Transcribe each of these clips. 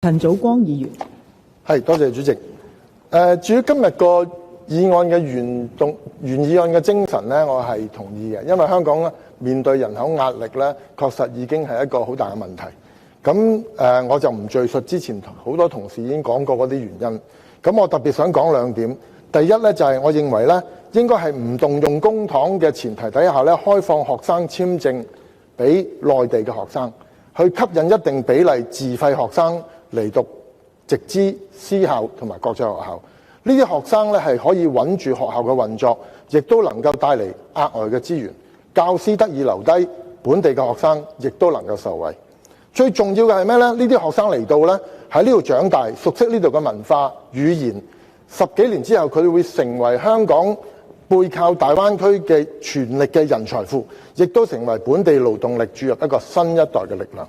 陳祖光議員，多謝主席。至於今日個議案嘅原議案嘅精神咧，我係同意嘅，因為香港面對人口壓力咧，確實已經係一個好大嘅問題。咁我就唔敘述之前好多同事已經講過嗰啲原因。咁我特別想講兩點。第一咧就係我認為咧，應該係唔動用公帑嘅前提底下咧，開放學生簽證俾內地嘅學生，去吸引一定比例自費學生嚟讀直資私校同埋國際學校。呢啲學生咧係可以穩住學校嘅運作，亦都能夠帶嚟額外嘅資源，教師得以留低，本地嘅學生亦都能夠受惠。最重要嘅係咩呢？呢啲學生嚟到呢，喺呢度長大，熟悉呢度嘅文化語言，10幾年之後佢會成為香港背靠大灣區嘅全力嘅人才庫，亦都成為本地勞動力注入一個新一代嘅力量。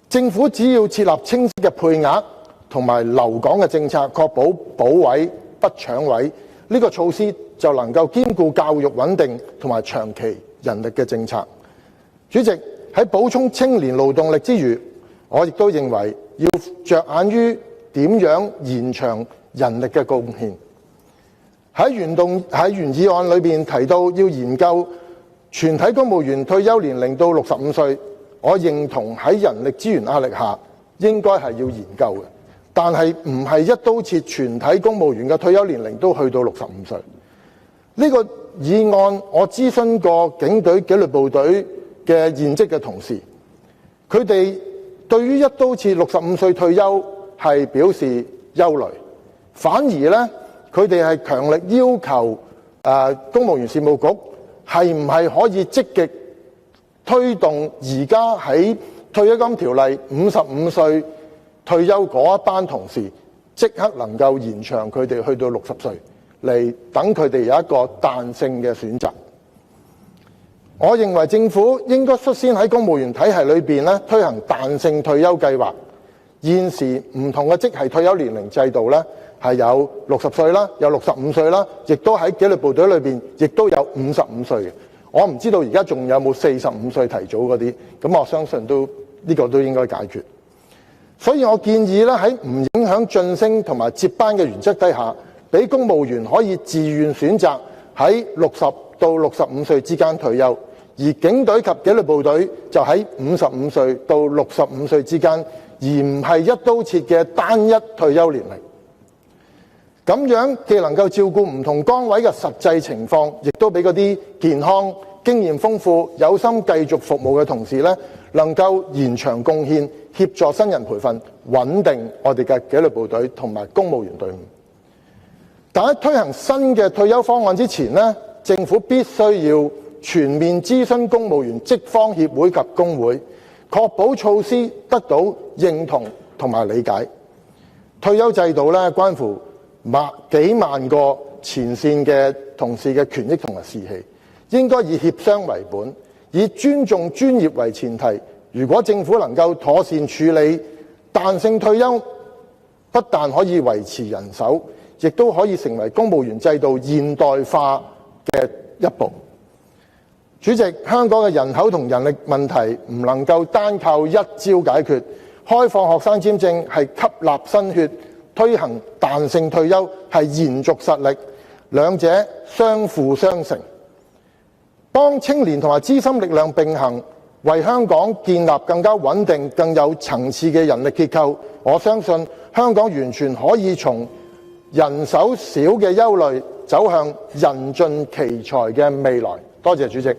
政府只要設立清晰嘅配額同埋留港嘅政策，確保補位不搶位，呢個措施就能夠兼顧教育穩定同埋長期人力嘅政策。主席，喺補充青年勞動力之餘，我亦都認為要着眼於點樣延長人力嘅貢獻。喺原議案裏面提到要研究全體公務員退休年齡到65歲，我認同喺人力資源壓力下應該係要研究嘅，但係唔係一刀切全體公務員嘅退休年齡都去到65歲。呢個議案我諮詢過警隊紀律部隊嘅現職嘅同事，佢哋對於一刀切65歲退休係表示憂慮，反而呢，佢哋係強力要求公務員事務局係唔係可以積極推動而家喺退休金條例55歲退休嗰一班同事，即刻能夠延長佢哋去到60歲，嚟等佢哋有一個彈性嘅選擇。我認為政府應該率先喺公務員體系裏邊咧推行彈性退休計劃。現時唔同嘅職系退休年齡制度咧係有60歲啦，有65歲啦，亦都喺紀律部隊裏邊亦都有55歲嘅。我唔知道而家仲有冇45歲提早嗰啲，咁我相信呢個都應該解決。所以我建議咧喺唔影響晉升同埋接班嘅原則底下，俾公務員可以自願選擇喺60到65歲之間退休，而警隊及紀律部隊就喺55歲到65歲之間，而唔係一刀切嘅單一退休年齡。咁樣既能夠照顧唔同崗位嘅實際情況，亦都俾嗰啲健康、經驗豐富、有心繼續服務嘅同事呢，能夠延長貢獻，協助新人培訓，穩定我哋嘅紀律部隊同埋公務員隊伍。但喺推行新嘅退休方案之前呢，政府必須要全面諮詢公務員職方協會及工會，確保措施得到認同同埋理解。退休制度呢，關乎幾萬個前線嘅同事嘅權益同埋士氣，應該以協商為本，以尊重專業為前提。如果政府能夠妥善處理彈性退休，不但可以維持人手，亦都可以成為公務員制度現代化嘅一步。主席，香港嘅人口同人力問題唔能夠單靠一招解決，開放學生簽證係吸納新血，推行彈性退休係延續實力，兩者相輔相成，幫青年同埋資深力量並行，為香港建立更加穩定、更有層次嘅人力結構。我相信香港完全可以從人手少嘅憂慮走向人盡其才嘅未來。多謝主席。